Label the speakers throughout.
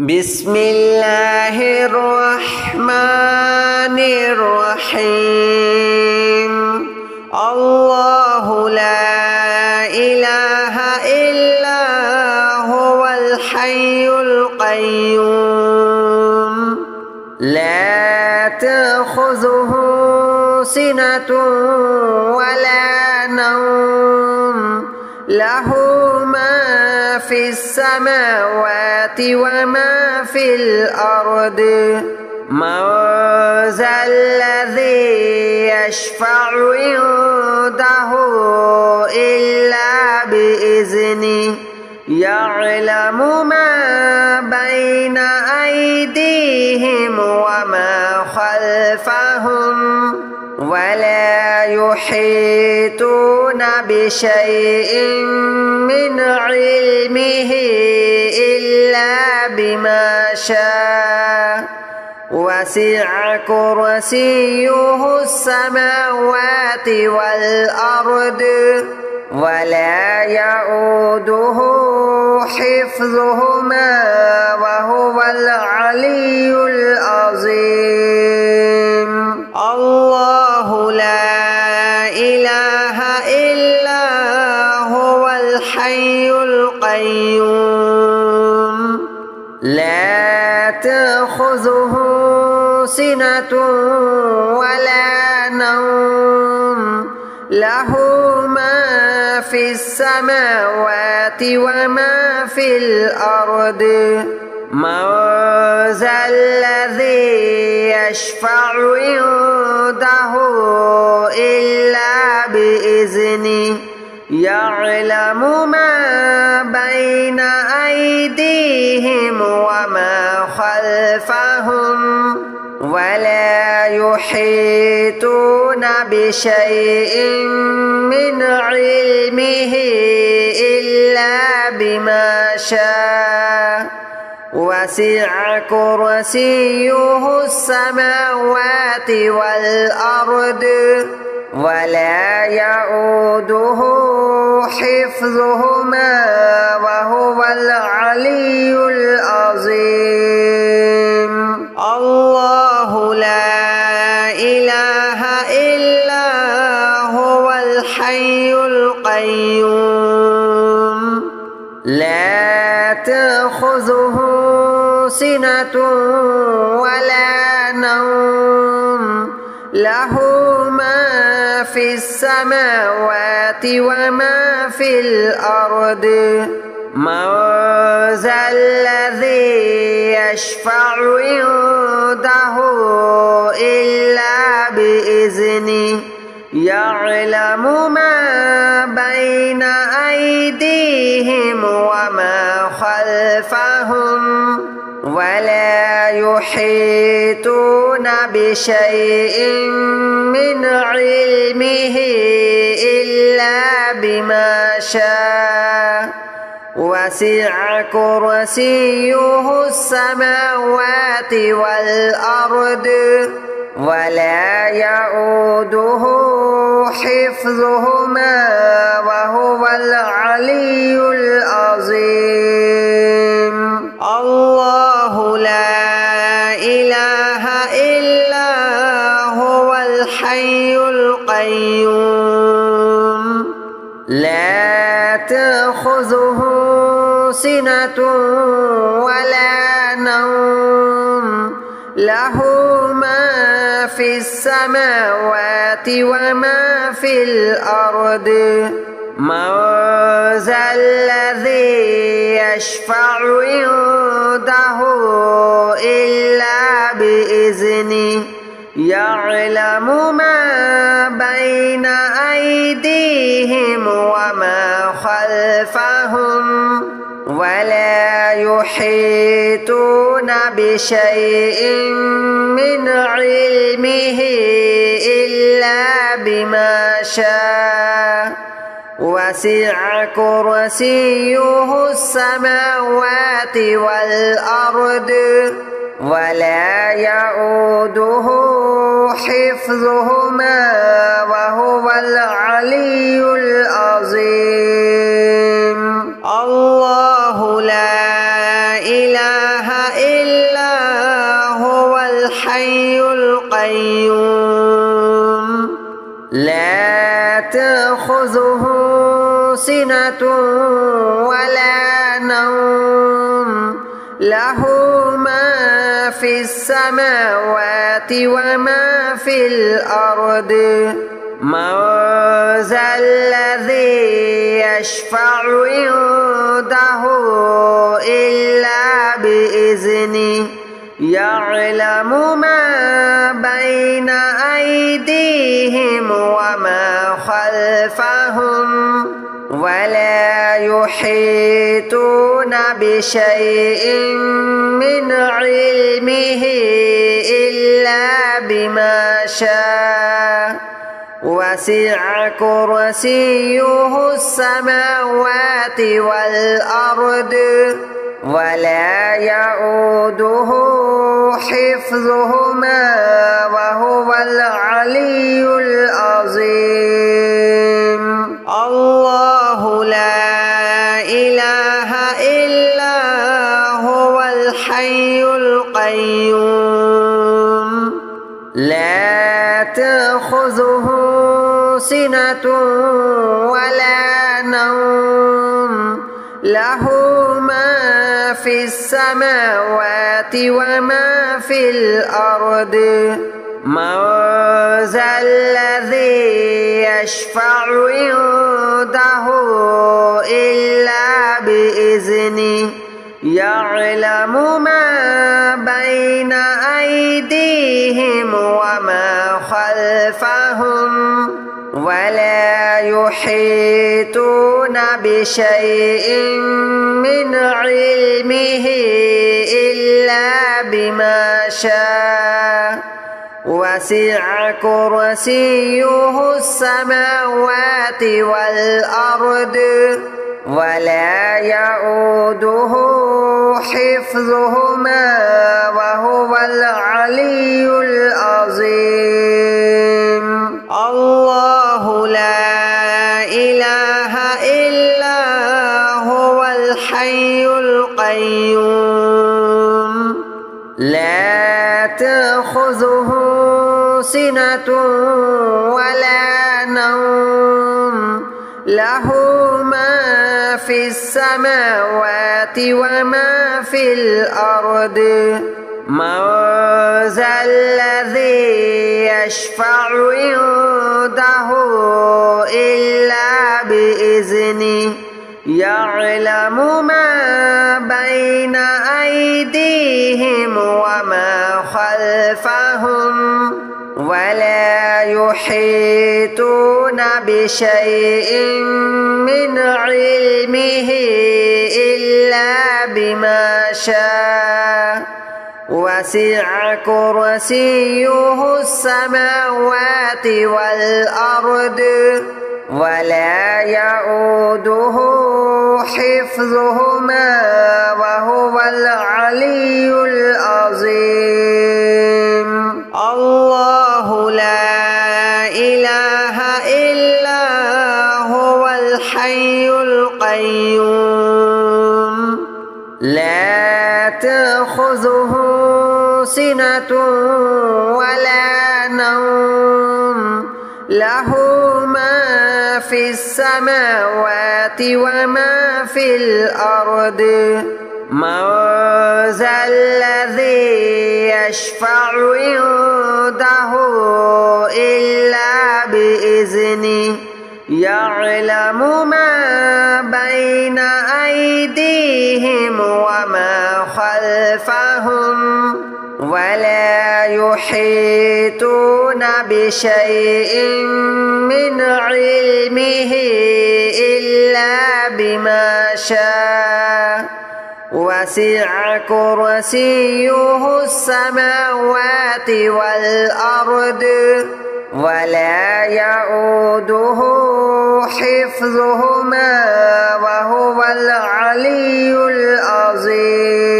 Speaker 1: بسم الله الرحمن الرحيم الله لا إله إلا هو الحي القيوم لا تأخذه سنة ولا نوم له ما في السماوات وما في الأرض من ذا الذي يشفع عنده إلا بإذنه يعلم ما بين أيديهم وما خلفهم ولا يحيطون بشيء من علمه إلا بما شاء وسع كرسيه السماوات والأرض ولا يؤوده حفظهما وهو العلي العظيم الله لا إله إلا هو الحي القيوم لا تأخذه سنة ولا نوم له ما في السماوات وما في الأرض من ذا الذي يشفع عنده إلا بإذنه يعلم ما بين أيديهم وما خلفهم ولا يحيطون بشيء من علمه إلا بما شاء وسع كرسيه السماوات والأرض ولا يؤوده حفظهما وهو العلي العظيم الله لا إله إلا هو الحي القيوم لا تأخذه سنة ولا نوم له ما في السماوات وما في الأرض من ذا الذي يشفع عنده إلا بإذنه يعلم ما بين أيديهم وما خلفهم ولا يحيطون بشيء من علمه إلا بما شاء وسع كرسيه السماوات والأرض ولا يؤوده حفظهما وهو العلي العظيم الله لا إله إلا هو الحي القيوم لا تأخذه سنة ولا نوم له ما في السماوات وما في الأرض من ذا الذي يشفع عنده إلا بإذنه يعلم ما بين أيديهم وما خلفهم ولا يحيطون بشيء من علمه إلا بما شاء وسع كرسيه السماوات والأرض ولا يؤوده حفظهما وهو العلي العظيم الله لا إله سنة ولا نوم له ما في السماوات وما في الأرض من ذا الذي يشفع عنده إلا بإذنه يعلم ما بين أيديهم وما خلفهم ولا يحيطون بشيء من علمه إلا بما شاء وسع كرسيه السماوات والأرض ولا يؤوده حفظهما وهو العلي العظيم الله لا إله إلا هو الحي القيوم لا تأخذه سنة ولا نوم له ما في السماوات وما في الأرض من ذا الذي يشفع عنده إلا بإذنه يعلم ما بين أيديهم وما خلفهم ولا يحيطون بشيء من علمه إلا بما شاء وسع كرسيه السماوات والأرض ولا يؤوده حفظهما وهو العلي العظيم الله لا إله إلا هو الحي القيوم لا تأخذه سنة ولا نوم له ما في السماوات وما في الأرض من ذا الذي يشفع عنده إلا بإذنه يعلم ما بين أيديهم وما خلفهم ولا يحيطون بشيء من علمه إلا بما شاء وسع كرسيه السماوات والأرض ولا يؤوده حفظهما وهو العلي العظيم الله لا إله إلا هو الحي القيوم لا تأخذه سنة ولا نوم له ما في السماوات وما في الأرض من ذا الذي يشفع عنده إلا بإذنه يعلم ما بين أيديهم وما خلفهم ولا يحيطون بشيء من علمه إلا بما شاء وسع كرسيه السماوات والأرض ولا يؤوده حفظهما وهو العلي العظيم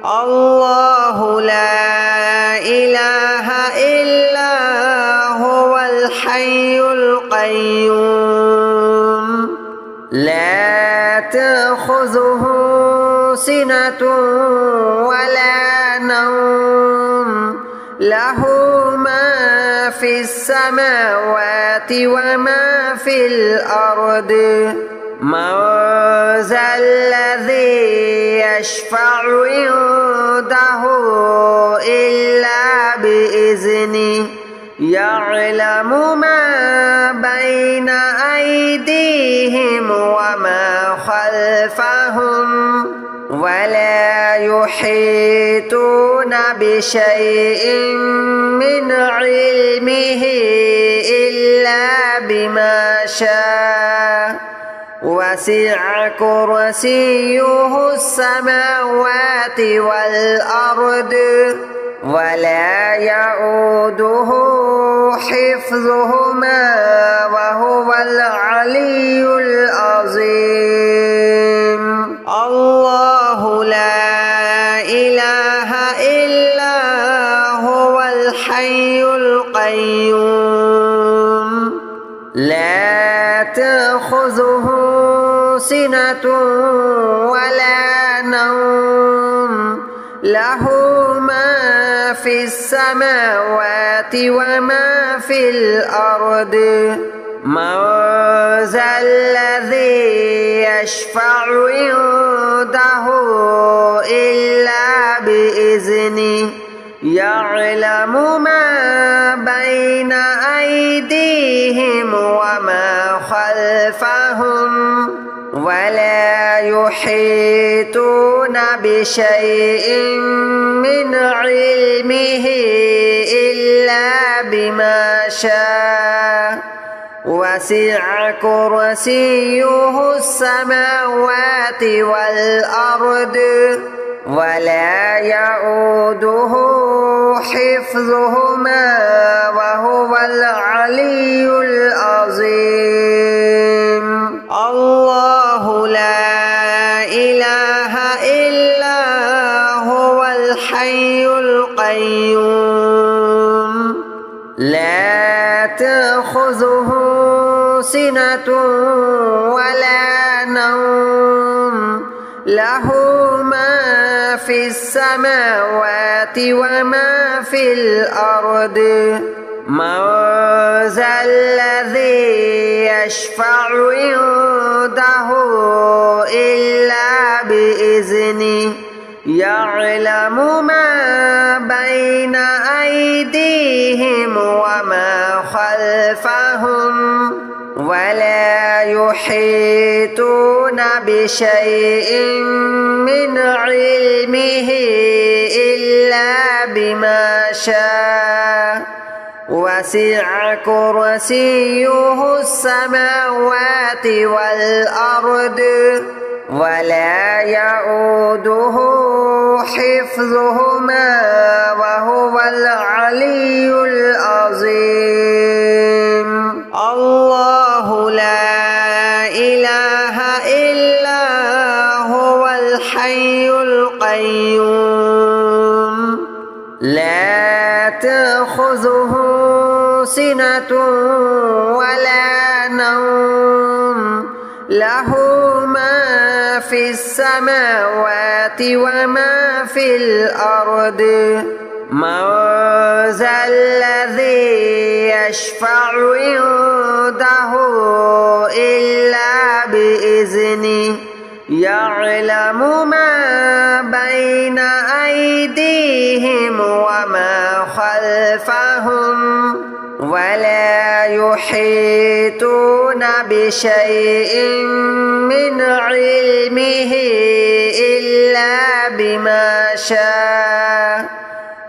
Speaker 1: الله لا إله إلا هو الحي القيوم لا تأخذه سنة ولا نوم له ما في السماوات وما في الأرض من ذا الذي يشفع عنده إلا بإذنه يعلم ما بين أيديهم وما خلفهم ولا يحيطون بشيء من علمه إلا بما شاء وسع كرسيه السماوات والأرض ولا يؤوده حفظهما وهو العلي العظيم الله لا إله إلا هو الحي القيوم لا تأخذه سنة ولا نوم له ما في السماوات وما في الأرض من ذا الذي يشفع عنده إلا بإذنه يعلم ما بين أيديهم وما خلفهم ولا يحيطون بشيء من علمه إلا بما شاء وسع كرسيه السماوات والأرض ولا يؤوده حفظهما وهو العلي العظيم الله لا إله إلا هو الحي القيوم لا تأخذه سنة ولا نوم له ما في السماوات وما في الأرض من ذا الذي يشفع عنده إلا بإذنه يعلم ما بين أيديهم وما خلفهم ولا يحيطون بشيء من علمه إلا بما شاء وسع كرسيه السماوات والأرض ولا يؤوده حفظهما وهو العلي العظيم الله لا إله إلا هو الحي القيوم لا تأخذه سنة ولا نوم له ما في السماوات وما في الأرض من ذا الذي يشفع عنده إلا بإذنه يعلم ما بين أيديهم وما خلفهم ولا يحيطون بشيء من علمه إلا بما شاء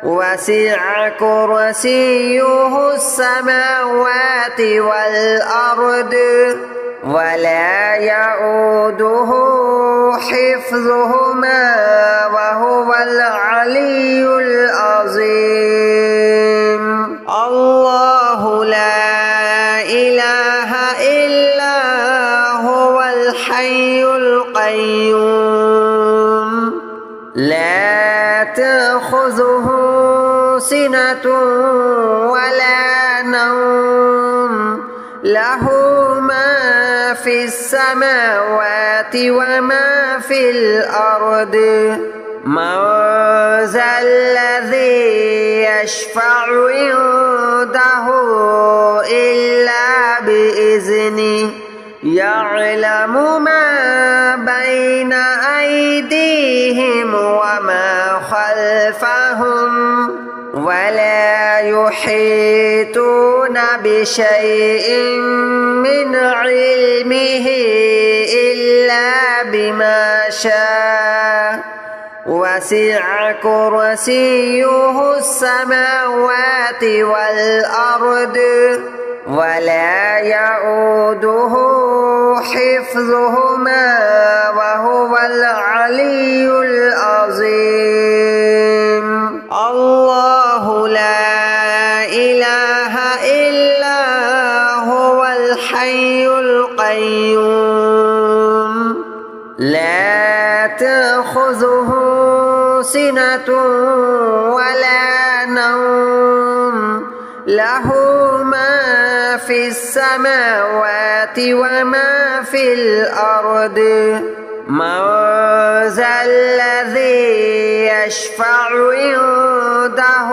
Speaker 1: وسع كرسيه السماوات والأرض ولا يؤوده حفظهما وهو العلي العظيم الله لا إله إلا هو الحي القيوم لا تأخذه سنة ولا نوم له ما في السماوات وما في الأرض من ذا الذي يشفع عنده عنده إلا بإذنه يعلم ما بين أيديهم وما خلفهم ولا يحيطون بشيء من علمه إلا بما شاء وسع كرسيه السماوات والأرض ولا يؤوده حفظهما وهو العلي العظيم الله لا إله إلا هو الحي القيوم لا تأخذه سنة ولا نوم له ما في السماوات وما في الأرض من ذا الذي يشفع عنده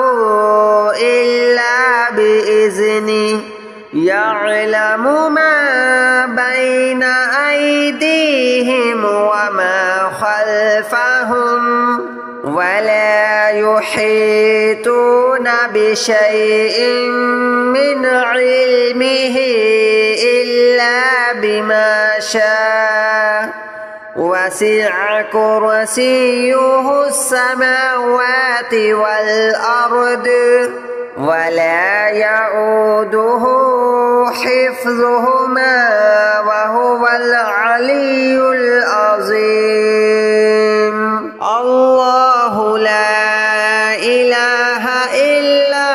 Speaker 1: إلا بإذنه يعلم ما بين أيديهم وما خلفهم ولا يحيطون بشيء من علمه إلا بما شاء وسع كرسيه السماوات والأرض ولا يؤوده حفظهما وهو العلي العظيم الله لا إله إلا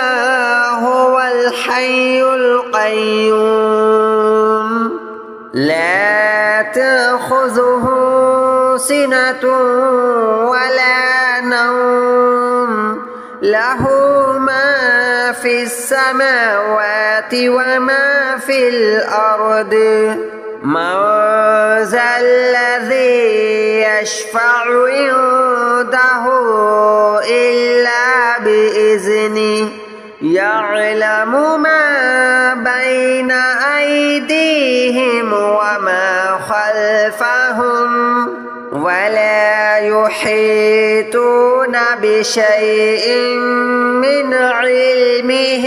Speaker 1: هو الحي القيوم لا تأخذه سنة ولا نوم له ما في السماوات وما في الأرض من ذا الذي يشفع عنده إلا بإذنه يعلم ما بين أيديهم وما خلفهم ولا يحيطون بشيء من علمه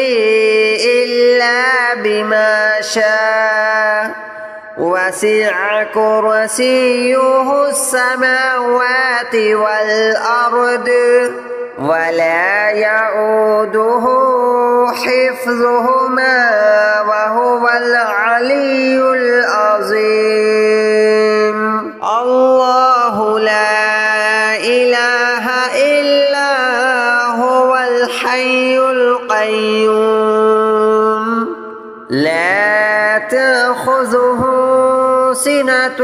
Speaker 1: إلا بما شاء وسع كرسيه السماوات والأرض ولا يؤوده حفظهما وهو العلي العظيم الله لا إله إلا هو الحي القيوم لا تأخذه سنة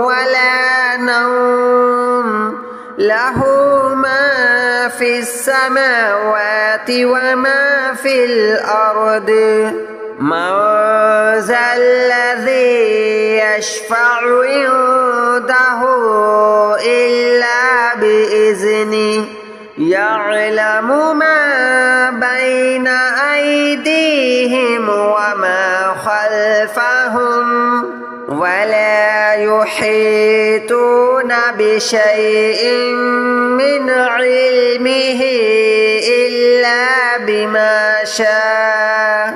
Speaker 1: ولا نوم له ما في السماوات وما في الأرض من ذا الذي يشفع عنده إلا بإذنه يعلم ما بين أيديهم وما خلفهم ولا يحيطون بشيء من علمه إلا بما شاء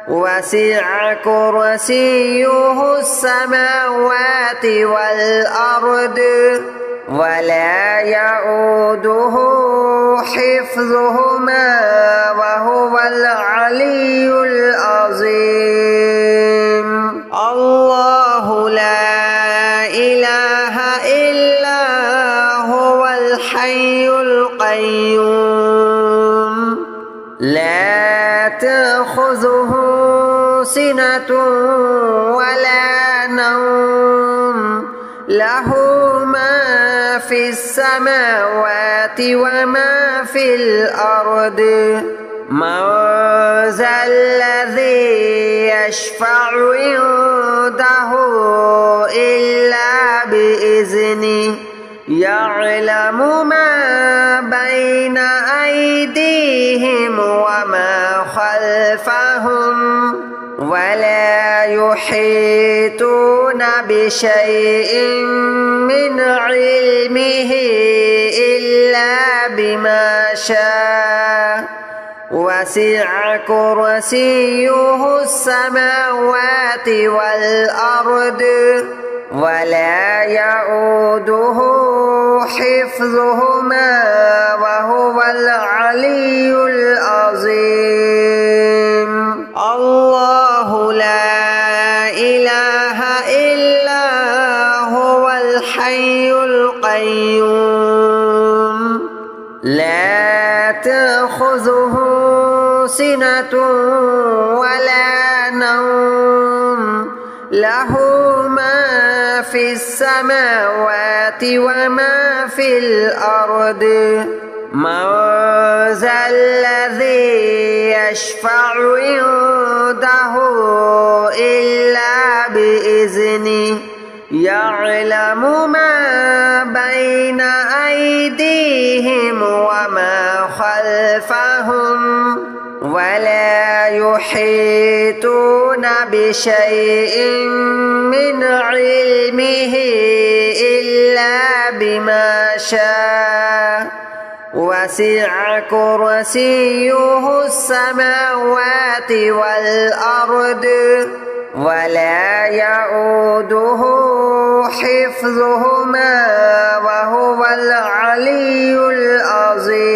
Speaker 1: وسع كرسيه السماوات والأرض ولا يؤوده حفظهما وهو العلي العظيم الله لا إله إلا هو الحي القيوم لا تأخذه سنة ولا نوم له ما في السماوات وما في الأرض من ذا الذي يشفع عنده إلا بإذنه يعلم ما بين أيديهم وما خلفهم يحيطون بشيء من علمه إلا بما شاء وسع كرسيه السماوات والأرض ولا يؤوده حفظهما وهو العلي العظيم الله لا إله إلا هو الحي القيوم لا تأخذه سنة ولا نوم له ما في السماوات وما في الأرض من ذا الذي يشفع عنده إلا بإذنه يعلم ما بين أيديهم وما خلفهم ولا يحيطون بشيء من علمه إلا بما شاء وسع كرسيه السماوات والأرض ولا يؤوده حفظهما وهو العلي العظيم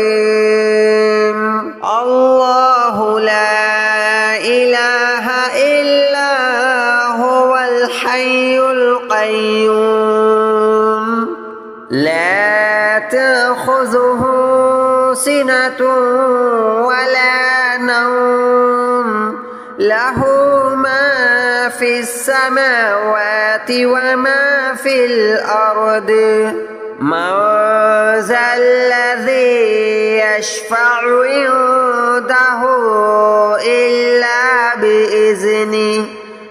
Speaker 1: الله لا إله إلا هو الحي القيوم لا تأخذه سنة ولا نوم له ما في السماوات وما في الأرض من ذا الذي يشفع عنده إلا بإذنه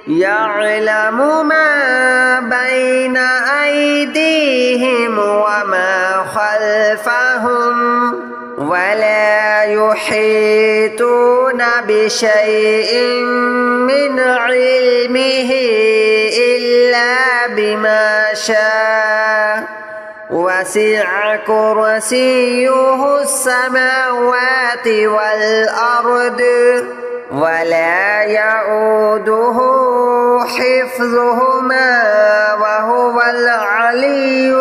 Speaker 1: يعلم ما بين أيديهم وما خلفهم ولا يحيطون بشيء من علمه إلا بما شاء وسع كرسيه السماوات والأرض ولا يؤوده حفظهما وهو العلي